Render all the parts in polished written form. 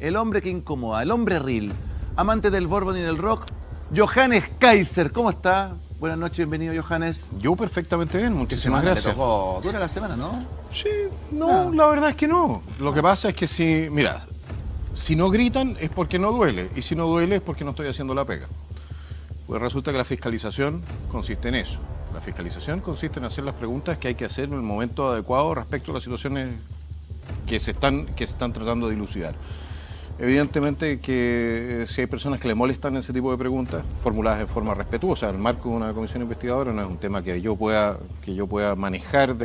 el hombre que incomoda, el hombre real, amante del bourbon y del rock, Johannes Kaiser. ¿Cómo está? Buenas noches, bienvenido, Johannes. Yo perfectamente bien, muchísimas gracias. Le tocó dura la semana, ¿no? Sí, no, la verdad es que no. Lo que pasa es que si no gritan es porque no duele, y si no duele es porque no estoy haciendo la pega. Pues resulta que la fiscalización consiste en eso. La fiscalización consiste en hacer las preguntas que hay que hacer en el momento adecuado respecto a las situaciones que se están tratando de dilucidar. Evidentemente que si hay personas que le molestan ese tipo de preguntas, formuladas de forma respetuosa, en el marco de una comisión investigadora, no es un tema que yo pueda manejar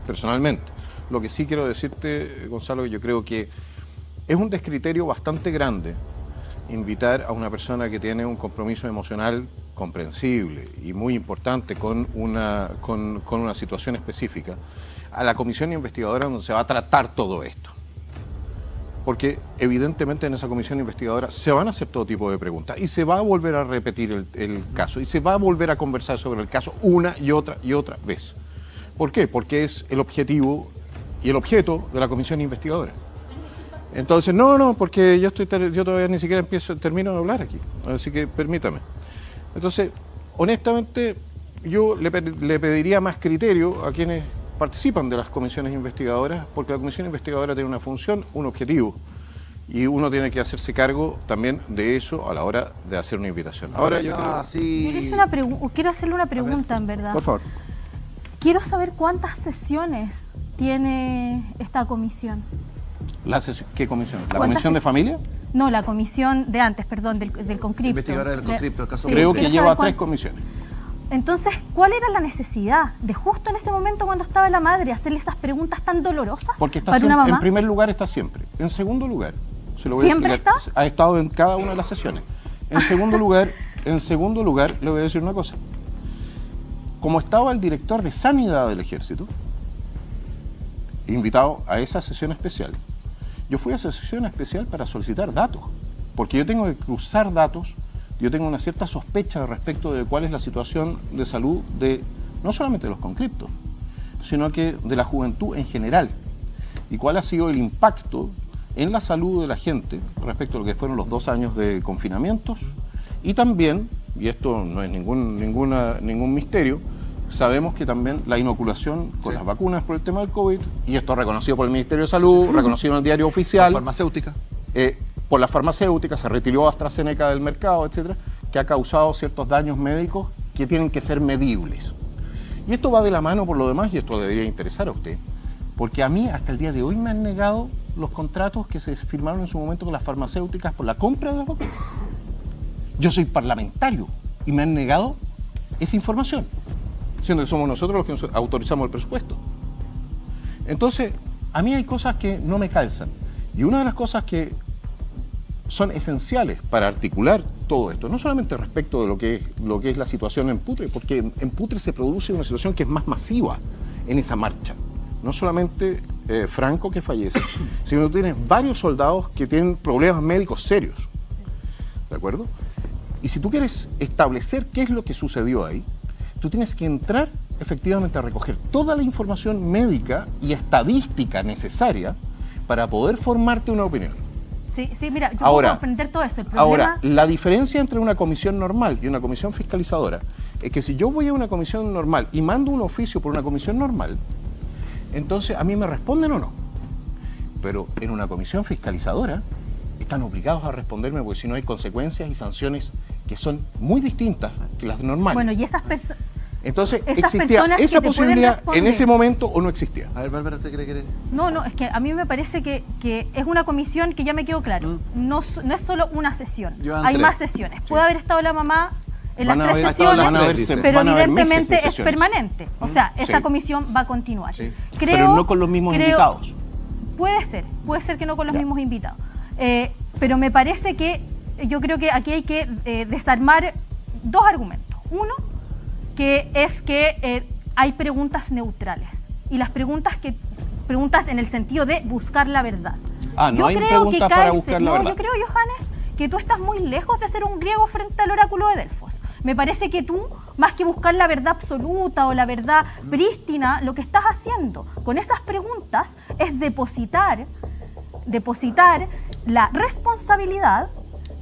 personalmente. Lo que sí quiero decirte, Gonzalo, que yo creo que es un descriterio bastante grande invitar a una persona que tiene un compromiso emocional comprensible y muy importante con una situación específica a la comisión investigadora donde se va a tratar todo esto. Porque evidentemente en esa comisión investigadora se van a hacer todo tipo de preguntas y se va a volver a repetir el caso y se va a volver a conversar sobre el caso una y otra vez. ¿Por qué? Porque es el objetivo y el objeto de la comisión investigadora. Entonces, no, porque yo todavía ni siquiera termino de hablar aquí, así que permítame. Entonces, honestamente, yo le pediría más criterio a quienes participan de las comisiones investigadoras, porque la comisión investigadora tiene una función, un objetivo, y uno tiene que hacerse cargo también de eso a la hora de hacer una invitación. Ahora yo quiero hacerle una pregunta, en verdad. Por favor. Quiero saber cuántas sesiones tiene esta comisión. ¿Qué comisión? ¿La comisión de familia? No, la comisión de antes, perdón, del Concripto. Investigadora del Concripto, el caso. Sí, creo que lleva 3 comisiones. Entonces, ¿cuál era la necesidad de justo en ese momento cuando estaba la madre hacerle esas preguntas tan dolorosas Porque está para una mamá? En primer lugar está siempre. En segundo lugar, ¿Siempre está? Ha estado en cada una de las sesiones. En segundo lugar, le voy a decir una cosa. Como estaba el director de Sanidad del Ejército, invitado a esa sesión especial, yo fui a esa sesión especial para solicitar datos, porque yo tengo que cruzar datos. Yo tengo una cierta sospecha respecto de cuál es la situación de salud de no solamente de los conscriptos, sino que de la juventud en general, y cuál ha sido el impacto en la salud de la gente respecto a lo que fueron los 2 años de confinamientos, y también, y esto no es ningún misterio, sabemos que también la inoculación con las vacunas por el tema del COVID, y esto reconocido por el Ministerio de Salud, reconocido en el diario oficial. La farmacéutica. Por la farmacéutica, se retiró AstraZeneca del mercado, etcétera, que ha causado ciertos daños médicos que tienen que ser medibles. Y esto va de la mano por lo demás, y esto debería interesar a usted, porque a mí hasta el día de hoy me han negado los contratos que se firmaron en su momento con las farmacéuticas por la compra de las vacunas. Yo soy parlamentario y me han negado esa información, siendo que somos nosotros los que autorizamos el presupuesto. Entonces, a mí hay cosas que no me calzan, y una de las cosas que son esenciales para articular todo esto, no solamente respecto de lo que es la situación en Putre, porque en Putre se produce una situación que es más masiva en esa marcha. No solamente Franco que fallece, sino que tienes varios soldados que tienen problemas médicos serios. ¿De acuerdo? Y si tú quieres establecer qué es lo que sucedió ahí, tú tienes que entrar efectivamente a recoger toda la información médica y estadística necesaria para poder formarte una opinión. Sí, mira, yo puedo comprender todo eso. El problema... Ahora, la diferencia entre una comisión normal y una comisión fiscalizadora es que si yo voy a una comisión normal y mando un oficio por una comisión normal, entonces a mí me responden o no. Pero en una comisión fiscalizadora están obligados a responderme, porque si no hay consecuencias y sanciones que son muy distintas que las normales. Bueno, y esas personas... Entonces, ¿existía esa posibilidad en ese momento o no existía? A ver, Bárbara, ¿usted cree que...? No, es que a mí me parece que es una comisión que ya me quedó claro. No es solo una sesión, hay más sesiones. Puede haber estado la mamá en las 3 sesiones, pero evidentemente es permanente. O sea, esa comisión va a continuar. Sí. Pero no con los mismos invitados. Puede ser que no con los mismos invitados. Pero me parece que yo creo que aquí hay que desarmar 2 argumentos. Uno, que es que hay preguntas neutrales, y las preguntas en el sentido de buscar la verdad. No hay preguntas para buscar la verdad. Yo creo, Johannes, que tú estás muy lejos de ser un griego frente al oráculo de Delfos. Me parece que tú, más que buscar la verdad absoluta o la verdad prístina, lo que estás haciendo con esas preguntas es depositar depositar la responsabilidad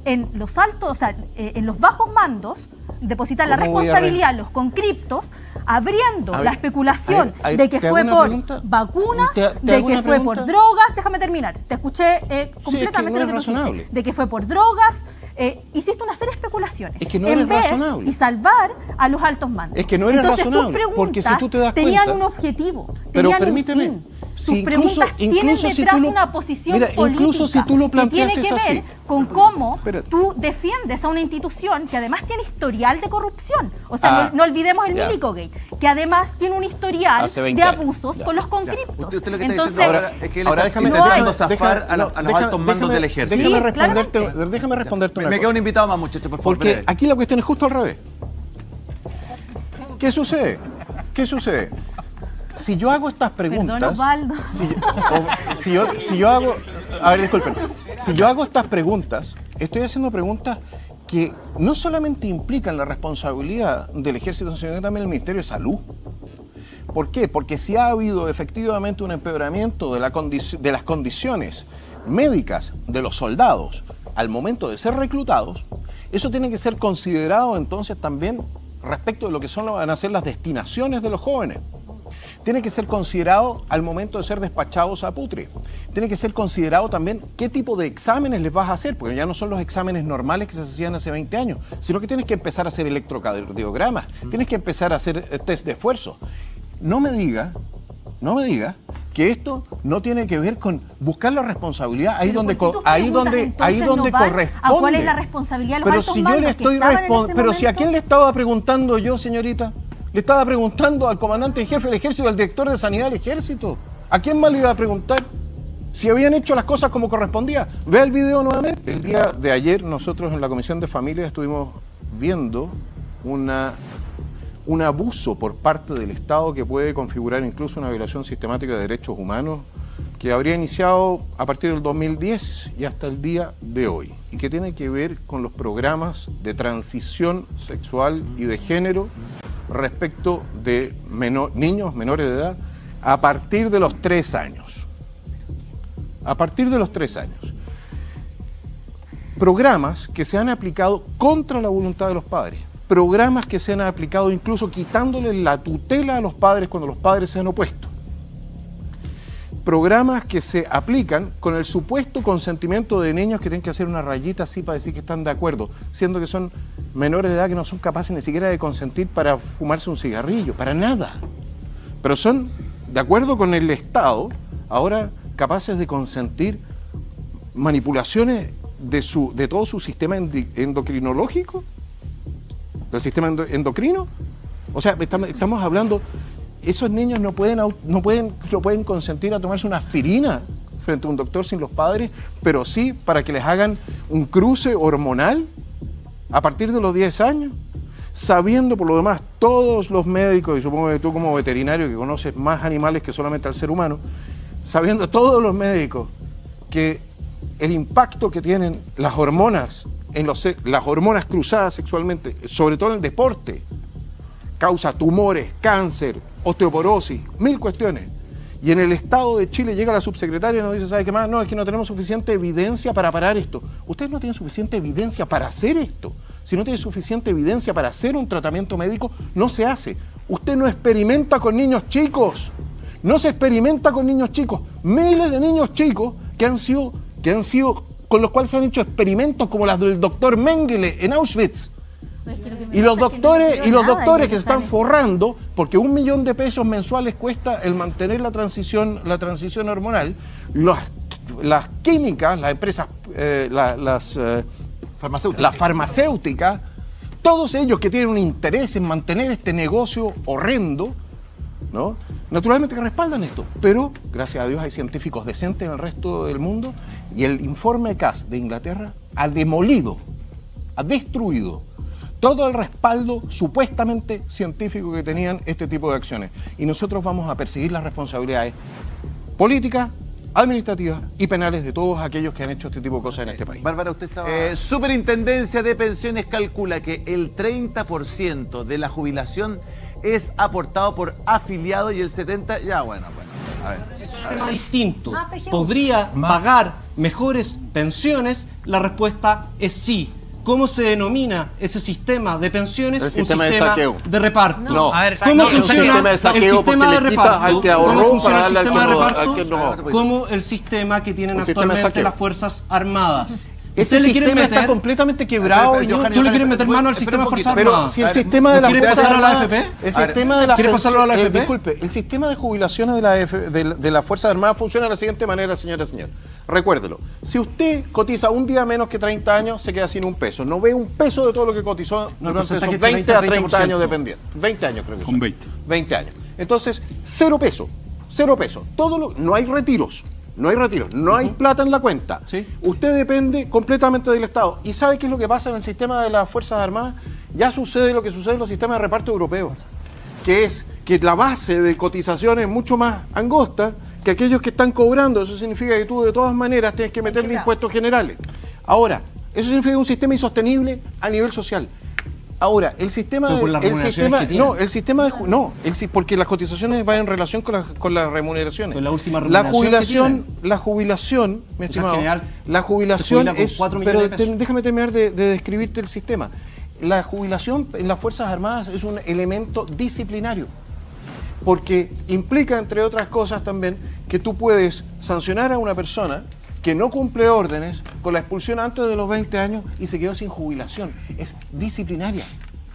en los altos, o sea, en los bajos mandos, depositar la ¿Cómo voy a responsabilidad los conscriptos, abriendo A ver, la especulación de que ¿te fue hago una por pregunta? vacunas, ¿Te de hago que una fue pregunta? por drogas. Déjame terminar. Te escuché completamente no lo que es tú razonable. dijiste. De que fue por drogas. Hiciste una serie de especulaciones. Es que no en eres vez razonable. y salvar a los altos mandos. Es que no eres Entonces, razonable, tus porque si tú te das tenían cuenta- un objetivo, Pero tenían permíteme, un fin. si Tus incluso- preguntas tienen incluso si detrás tú lo- una posición mira, política incluso si tú lo planteas que tiene que es ver así. con cómo Espérate. tú defiendes a una institución que además tiene historial de corrupción. O sea, Ah, no olvidemos el ya. Milicogate, que además tiene un historial Hace 20 de años. abusos Ya. con los conscriptos. Usted lo que está Entonces, diciendo ahora es que él Ahora está déjame- intentando no hay- zafar a los altos mandos del ejército. Sí, Déjame claramente. responderte una Me cosa. queda un invitado más, muchachos, por favor. Porque breve. aquí la cuestión es justo al revés. ¿Qué sucede? ¿Qué sucede? Si yo hago estas preguntas... Perdón, Osvaldo. Si yo hago... A ver, disculpen. Si yo hago estas preguntas, estoy haciendo preguntas que no solamente implican la responsabilidad del Ejército, sino también del Ministerio de Salud. ¿Por qué? Porque si ha habido efectivamente un empeoramiento de las condiciones médicas de los soldados al momento de ser reclutados, eso tiene que ser considerado entonces también respecto de lo que van a ser las destinaciones de los jóvenes. Tiene que ser considerado al momento de ser despachados a Putre. Tiene que ser considerado también qué tipo de exámenes les vas a hacer, porque ya no son los exámenes normales que se hacían hace 20 años, sino que tienes que empezar a hacer electrocardiogramas, tienes que empezar a hacer test de esfuerzo. No me diga que esto no tiene que ver con buscar la responsabilidad ahí Pero donde ¿por qué tus ahí preguntas donde entonces no van corresponde. a cuál es la responsabilidad de los Pero altos si yo mandos le que estoy estaban en ese pero si a momento? quién le estaba preguntando yo, señorita, le estaba preguntando al comandante en jefe del ejército, al director de sanidad del ejército. ¿A quién más le iba a preguntar? Si habían hecho las cosas como correspondía. Vea el video nuevamente. El día de ayer nosotros en la Comisión de Familia estuvimos viendo un abuso por parte del Estado que puede configurar incluso una violación sistemática de derechos humanos que habría iniciado a partir del 2010 y hasta el día de hoy, y que tiene que ver con los programas de transición sexual y de género respecto de niños menores de edad a partir de los 3 años. A partir de los 3 años. Programas que se han aplicado contra la voluntad de los padres. Programas que se han aplicado incluso quitándole la tutela a los padres cuando los padres se han opuesto. Programas que se aplican con el supuesto consentimiento de niños que tienen que hacer una rayita así para decir que están de acuerdo, siendo que son menores de edad que no son capaces ni siquiera de consentir para fumarse un cigarrillo, para nada. Pero son, de acuerdo con el Estado, ahora capaces de consentir manipulaciones de todo su sistema endocrinológico, del sistema endocrino. O sea, estamos hablando, esos niños no pueden consentir a tomarse una aspirina frente a un doctor sin los padres, pero sí para que les hagan un cruce hormonal a partir de los 10 años, sabiendo por lo demás todos los médicos, y supongo que tú como veterinario que conoces más animales que solamente al ser humano, sabiendo todos los médicos que el impacto que tienen las hormonas las hormonas cruzadas sexualmente, sobre todo en el deporte, causa tumores, cáncer, osteoporosis, 1000 cuestiones. Y en el Estado de Chile llega la subsecretaria y nos dice, ¿sabe qué más? No, es que no tenemos suficiente evidencia para parar esto. Ustedes no tienen suficiente evidencia para hacer esto. Si no tienen suficiente evidencia para hacer un tratamiento médico, no se hace. Usted no experimenta con niños chicos. No se experimenta con niños chicos. Miles de niños chicos que han sido con los cuales se han hecho experimentos como las del doctor Mengele en Auschwitz. Y los doctores que se están forrando, porque $1 millón de pesos mensuales cuesta el mantener la transición hormonal, las químicas, las empresas, las farmacéuticas, todos ellos que tienen un interés en mantener este negocio horrendo, ¿no? Naturalmente que respaldan esto, pero gracias a Dios hay científicos decentes en el resto del mundo, y el informe CAS de Inglaterra ha destruido todo el respaldo supuestamente científico que tenían este tipo de acciones. Y nosotros vamos a perseguir las responsabilidades políticas, administrativas y penales de todos aquellos que han hecho este tipo de cosas en este país. Bárbara, usted estaba... Superintendencia de Pensiones calcula que el 30% de la jubilación es aportado por afiliados y el 70%... Ya, bueno. A ver. Tema distinto. ¿Podría pagar mejores pensiones? La respuesta es sí. ¿Cómo se denomina ese sistema de pensiones? El sistema de saqueo. De reparto. No. A ver, ¿Cómo no, funciona un sistema de saqueo el sistema porque de le quita reparto? al que ahorró ¿Cómo funciona el para darle sistema de al que no- reparto? al que no. Como el sistema que tienen Un sistema de actualmente saqueo. las Fuerzas Armadas. Ese ¿Usted le quiere sistema está meter? completamente quebrado. Pero, y no- Johan, ¿Tú le quieres meter mano al espera sistema un de Fuerzas poquito. Armadas? Pero si el A ver, sistema de ¿no las quiere Fuerzas pasarlo a la Armadas- AFP? el A ver, sistema de las ¿quiere pasarlo a la AFP? disculpe, el sistema de jubilaciones de las Fuerzas Armadas funciona de la siguiente manera, señora. Recuérdelo. Si usted cotiza un día menos que 30 años, se queda sin un peso. No ve un peso de todo lo que cotizó No, el durante esos porcentaje es 20 a 30 30%. años dependiendo. 20 años creo que Con son. 20. 20 años. Entonces, cero peso. Cero peso. No hay retiros. No hay retiros, no hay plata en la cuenta. Sí. Usted depende completamente del Estado. ¿Y sabe qué es lo que pasa en el sistema de las Fuerzas Armadas? Ya sucede lo que sucede en los sistemas de reparto europeos, que es que la base de cotización es mucho más angosta que aquellos que están cobrando. Eso significa que tú de todas maneras tienes que meterle impuestos generales. Ahora, eso significa un sistema insostenible a nivel social. Ahora, el sistema Pero por las remuneraciones que tienen. no, el sistema de porque las cotizaciones van en relación con las remuneraciones. Pero la última la remuneración jubilación, mi O sea, estimado, general, la se jubilación jubila con es 4 millones de pesos. déjame terminar de describirte el sistema. La jubilación en las Fuerzas Armadas es un elemento disciplinario, porque implica, entre otras cosas también, que tú puedes sancionar a una persona que no cumple órdenes con la expulsión antes de los 20 años y se quedó sin jubilación. Es disciplinaria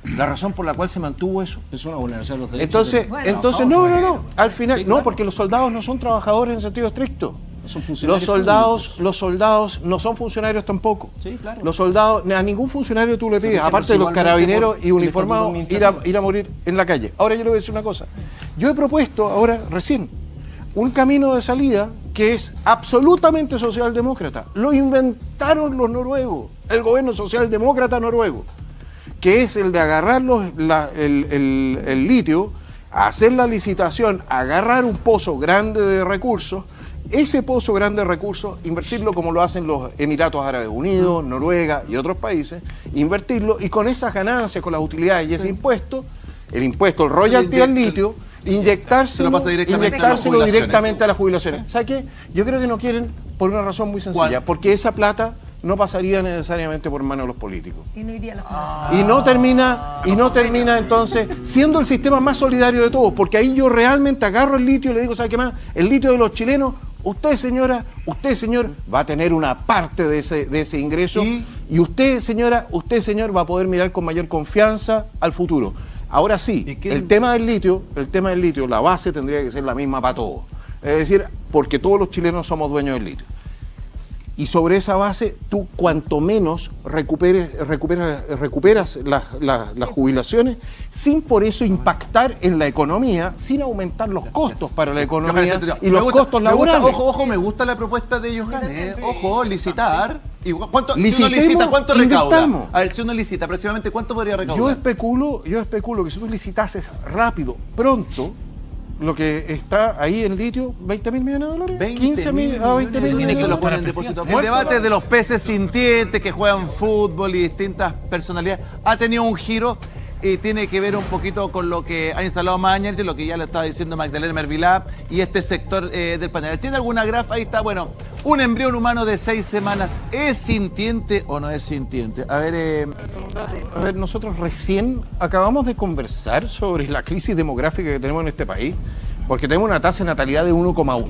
la razón por la cual se mantuvo eso. Es una vulneración de los derechos. Entonces, no. Al final, Sí, claro. porque los soldados no son trabajadores en sentido estricto. Son funcionarios Los soldados no son funcionarios tampoco. Sí, claro. Los soldados, a ningún funcionario tú le pides, rigen aparte de los igualmente carabineros por y el uniformados, estatuto ir a administrativo. morir en la calle. Ahora yo le voy a decir una cosa. Yo he propuesto ahora, recién, un camino de salida que es absolutamente socialdemócrata. Lo inventaron los noruegos, el gobierno socialdemócrata noruego, que es el de agarrar el litio, hacer la licitación, agarrar un pozo grande de recursos, ese pozo grande de recursos, invertirlo como lo hacen los Emiratos Árabes Unidos, Noruega y otros países, invertirlo y con esas ganancias, con las utilidades y ese impuesto, el royalty al litio, se lo pasa directamente a las inyectárselo jubilaciones. directamente a las jubilaciones. ¿Sabe qué? Yo creo que no quieren por una razón muy sencilla, ¿Cuál? porque esa plata no pasaría necesariamente por manos de los políticos. Y no iría a la fundación. Y no termina entonces siendo el sistema más solidario de todos, porque ahí yo realmente agarro el litio y le digo, ¿sabe qué más? El litio de los chilenos, usted señora, usted señor, va a tener una parte de ese ingreso y usted señora, usted señor va a poder mirar con mayor confianza al futuro. Ahora sí, el tema del litio, la base tendría que ser la misma para todos. Es decir, porque todos los chilenos somos dueños del litio. Y sobre esa base, tú cuanto menos recuperas las jubilaciones, sin por eso impactar en la economía, sin aumentar los costos para la economía y los costos laborales. Ojo, me gusta la propuesta de Johan. Ojo, licitar. Si uno Licitemos, licita, ¿cuánto recauda? invirtamos. A ver, si uno licita, aproximadamente, ¿cuánto podría Yo recaudar? especulo que si tú licitases rápido, pronto, lo que está ahí en litio, $20.000 millones, 15 a 20 mil ¿Quiénes se lo millones. ponen en depósito? El Muerto. debate de los peces sintientes que juegan fútbol y distintas personalidades ha tenido un giro y tiene que ver un poquito con lo que ha instalado Mañer y lo que ya lo estaba diciendo Magdalena Mervilá y este sector del panel. ¿Tiene alguna grafa? Ahí está, bueno, un embrión humano de 6 semanas, ¿es sintiente o no es sintiente? A ver, Nosotros recién acabamos de conversar sobre la crisis demográfica que tenemos en este país, porque tenemos una tasa de natalidad de 1,1.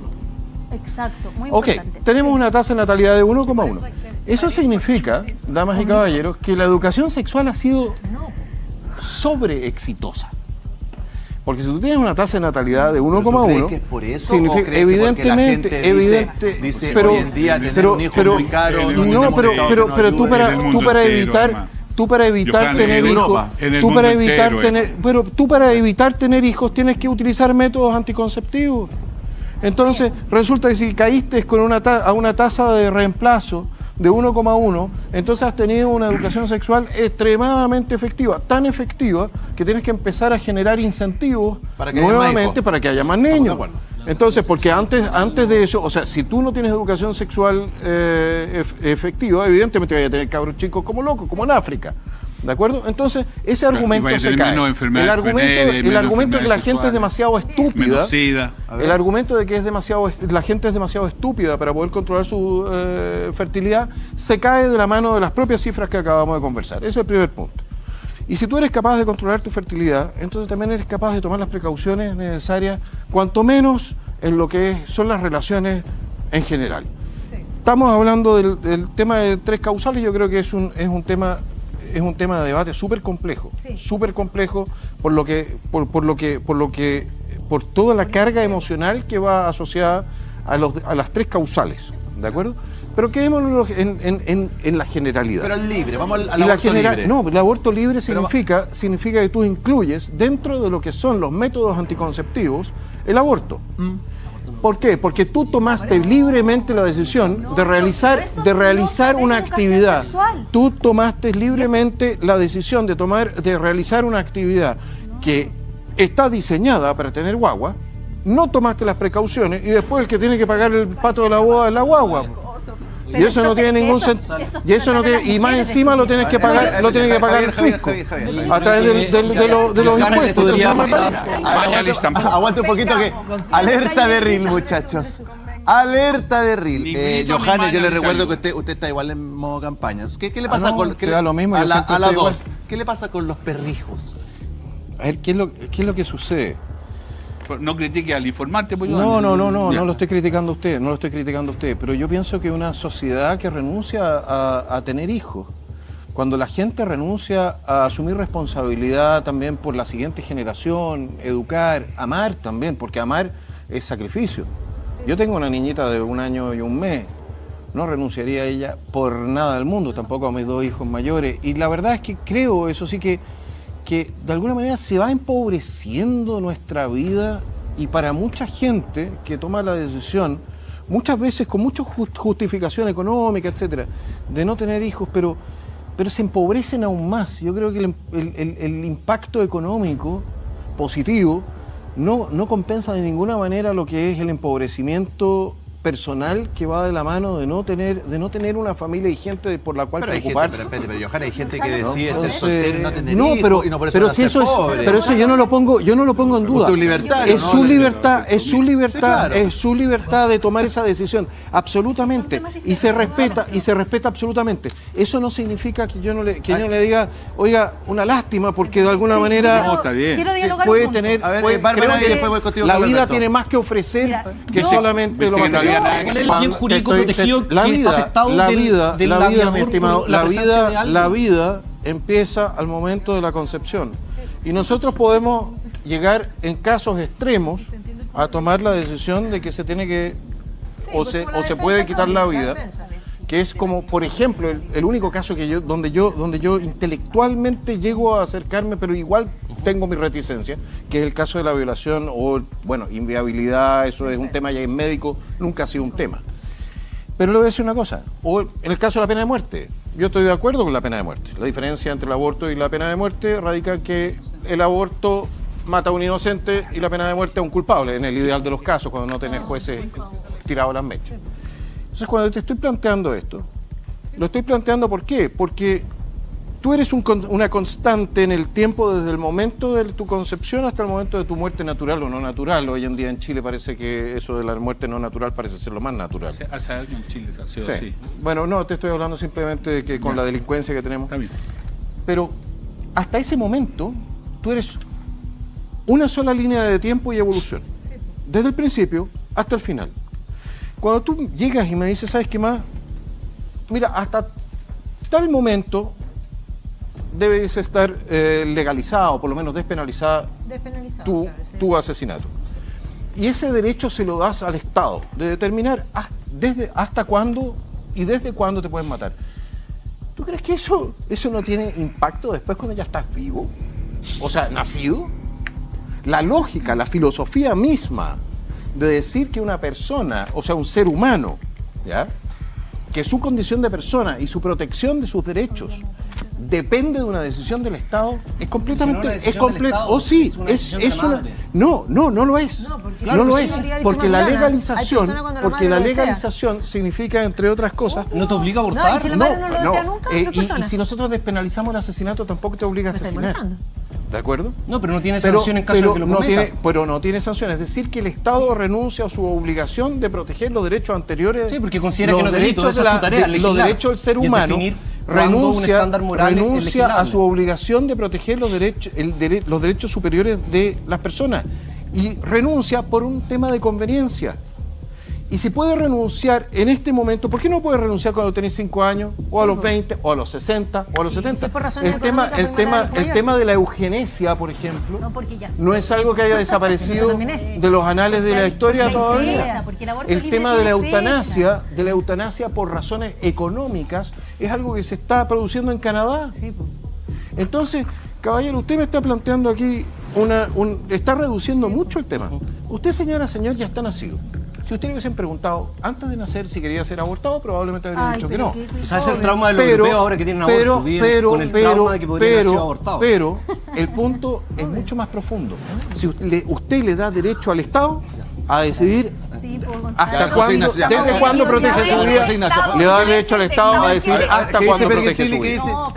Exacto, muy Ok, importante. tenemos una tasa de natalidad de 1,1. Eso significa, damas y caballeros, que la educación sexual ha sido sobre exitosa. Porque si tú tienes una tasa de natalidad de 1,1, ¿crees que es por eso significa, o crees que porque la gente dice, hoy en día tener un hijo es muy caro? No, pero tú para evitar tener hijos, tú para evitar tener hijos tienes que utilizar métodos anticonceptivos. Entonces, resulta que si caíste con a una tasa de reemplazo de 1,1, entonces has tenido una educación sexual extremadamente efectiva, tan efectiva que tienes que empezar a generar incentivos para que haya más nuevamente hijos. para que haya más Estamos de niños. acuerdo. Entonces, porque antes de eso, o sea, si tú no tienes educación sexual efectiva, evidentemente vas a tener cabros chicos como locos, como en África. ¿De acuerdo? Entonces, ese Claro, y argumento vaya a se tener cae. menos enfermedades El venéreas, argumento de que la menos gente es enfermedades demasiado estúpida, menos SIDA. el argumento de que la gente es demasiado estúpida para poder controlar su fertilidad, se cae de la mano de las propias cifras que acabamos de conversar. Ese es el primer punto. Y si tú eres capaz de controlar tu fertilidad, entonces también eres capaz de tomar las precauciones necesarias, cuanto menos en lo que son las relaciones en general. Estamos hablando del tema de 3 causales. Yo creo que es un tema de debate súper complejo, por toda la carga emocional que va asociada a las 3 causales, ¿de acuerdo? Pero quedémonos en la generalidad. Pero es libre, vamos al Y aborto libre. No, el aborto libre significa que tú incluyes dentro de lo que son los métodos anticonceptivos el aborto. ¿Por qué? Porque tú tomaste libremente la decisión de realizar una actividad. Tú tomaste libremente la decisión de realizar una actividad que está diseñada para tener guagua. No tomaste las precauciones y después el que tiene que pagar el pato de la boda es la guagua. Y eso no tiene ningún sentido. Y más encima lo tienes que pagar, el fisco a través de los impuestos. Aguante un poquito que... Alerta de reel, muchachos. Alerta de reel. Ni grito, ni Johannes, mano, yo le ni recuerdo salvo. que usted está igual en modo campaña. ¿Qué le pasa no, con... te da lo mismo, yo a siempre las estoy igual. dos? ¿Qué le pasa con los perrijos? A ver, ¿qué es lo que sucede? No critique al informante, pues. No Ya. lo estoy criticando a usted, pero yo pienso que una sociedad que renuncia a tener hijos, cuando la gente renuncia a asumir responsabilidad también por la siguiente generación, educar, amar también, porque amar es sacrificio. Yo tengo una niñita de 1 año y 1 mes, no renunciaría a ella por nada del mundo, tampoco a mis 2 hijos mayores, y la verdad es que creo, eso sí que de alguna manera se va empobreciendo nuestra vida, y para mucha gente que toma la decisión, muchas veces con mucha justificación económica, etcétera, de no tener hijos, pero se empobrecen aún más. Yo creo que el impacto económico positivo no compensa de ninguna manera lo que es el empobrecimiento personal que va de la mano de no tener una familia y gente por la cual Pero preocuparse. pero Johanna, hay gente que decide ser Entonces, soltero y no tener no, hijos, y no por eso pero van a si ser eso pobres. pero eso yo no lo pongo en duda. Usted es libertario, Es ¿no? su libertad, es su libertad, Sí, claro. es su libertad de tomar esa decisión, absolutamente, y se respeta absolutamente. Eso no significa que yo no le diga, oiga, una lástima, porque de alguna manera No, está bien. Quiero dialogar puede un punto. tener, A ver, Bárbara, creo que que después voy contigo, la Carlos vida Alberto. tiene más que ofrecer Mira, que yo- solamente lo Viste que no material. había nada. ¿Cuál es el bien jurídico protegido que está afectado la del vida, mi aborto, estimado, la presencia de alguien? la vida empieza al momento de la concepción. Y nosotros podemos llegar en casos extremos a tomar la decisión de que se tiene que o se puede quitar la vida, que es como, por ejemplo, el único caso que donde yo intelectualmente llego a acercarme, pero igual tengo mi reticencia, que es el caso de la violación o, bueno, inviabilidad. Eso es un tema ya en médico, nunca ha sido un tema. Pero le voy a decir una cosa, o en el caso de la pena de muerte, yo estoy de acuerdo con la pena de muerte. La diferencia entre el aborto y la pena de muerte radica en que el aborto mata a un inocente y la pena de muerte a un culpable, en el ideal de los casos, cuando no tenés jueces tirados las mechas. Entonces, cuando te estoy planteando esto, lo estoy planteando ¿por qué? Porque tú eres una constante en el tiempo desde el momento de tu concepción hasta el momento de tu muerte natural o no natural. Hoy en día en Chile parece que eso de la muerte no natural parece ser lo más natural. Hace años en Chile ha sido Sí. así. Bueno, no, te estoy hablando simplemente de que con la delincuencia que tenemos. Está bien. Pero hasta ese momento tú eres una sola línea de tiempo y evolución. Desde el principio hasta el final. Cuando tú llegas y me dices, ¿sabes qué más? Mira, hasta tal momento debes estar legalizado, por lo menos despenalizado tu asesinato. Y ese derecho se lo das al Estado, de determinar hasta cuándo y desde cuándo te pueden matar. ¿Tú crees que eso no tiene impacto después cuando ya estás vivo? O sea, nacido. La lógica, la filosofía misma de decir que una persona, o sea, un ser humano, ¿ya?, que su condición de persona y su protección de sus derechos depende de una decisión del Estado, es completamente, Si no, una es decisión del completo. Estado Oh, sí, es una decisión de la una. madre. No lo es. No, porque no lo sí, es. lo habría dicho Porque la Maturana. Hay legalización, personas cuando la madre no desea. significa, entre otras cosas, ¿No te obliga a abortar? No, y si la madre no lo desea nunca, no es y persona. si nosotros despenalizamos el asesinato, tampoco te obliga a Me estáis asesinar. molestando. ¿De acuerdo? No, pero no tiene sanción en caso de que lo cometa. Pero no tiene sanción. Es decir, que el Estado renuncia a su obligación de proteger los derechos anteriores. Sí, porque considera los que no es delito, derechos esa es tu tarea, los legislar. derechos del ser Y es humano. definir cuándo un estándar moral es Renuncia a legislable. su obligación de proteger los derechos superiores de las personas. Y renuncia por un tema de conveniencia. Y si puede renunciar en este momento, ¿por qué no puede renunciar cuando tenés 5 años, o a los 20, o a los 60, o a los 70? si es por razones El tema, económicas, pues, matar a los el tema de la eugenesia, por ejemplo, No, porque ya. no es algo que haya desaparecido También es. de los anales de la historia Porque hay todavía. fecha, porque el aborto El libre tema de la tiene eutanasia por razones económicas es algo que se está produciendo en Canadá. Sí, pues. Entonces, caballero, usted me está planteando aquí está reduciendo mucho el tema. Usted, señor, ya está nacido. Si usted le hubiesen preguntado antes de nacer si quería ser abortado, probablemente habría Ay, dicho que pero no. qué O sea, es el trauma de los Pero- europeos ahora que tienen aborto. Viven con el trauma de que podrían haber sido abortados. pero el punto es mucho más profundo. Si usted le da derecho al Estado a decidir Sí, pues, Gonzalo. hasta Ya, cuándo, Ignacio, ya. desde cuándo protege su vida, Ignacio. le da derecho al Estado a decir A ver, hasta ¿qué cuándo dice protege Bergentili? su ¿Qué vida. dice? No,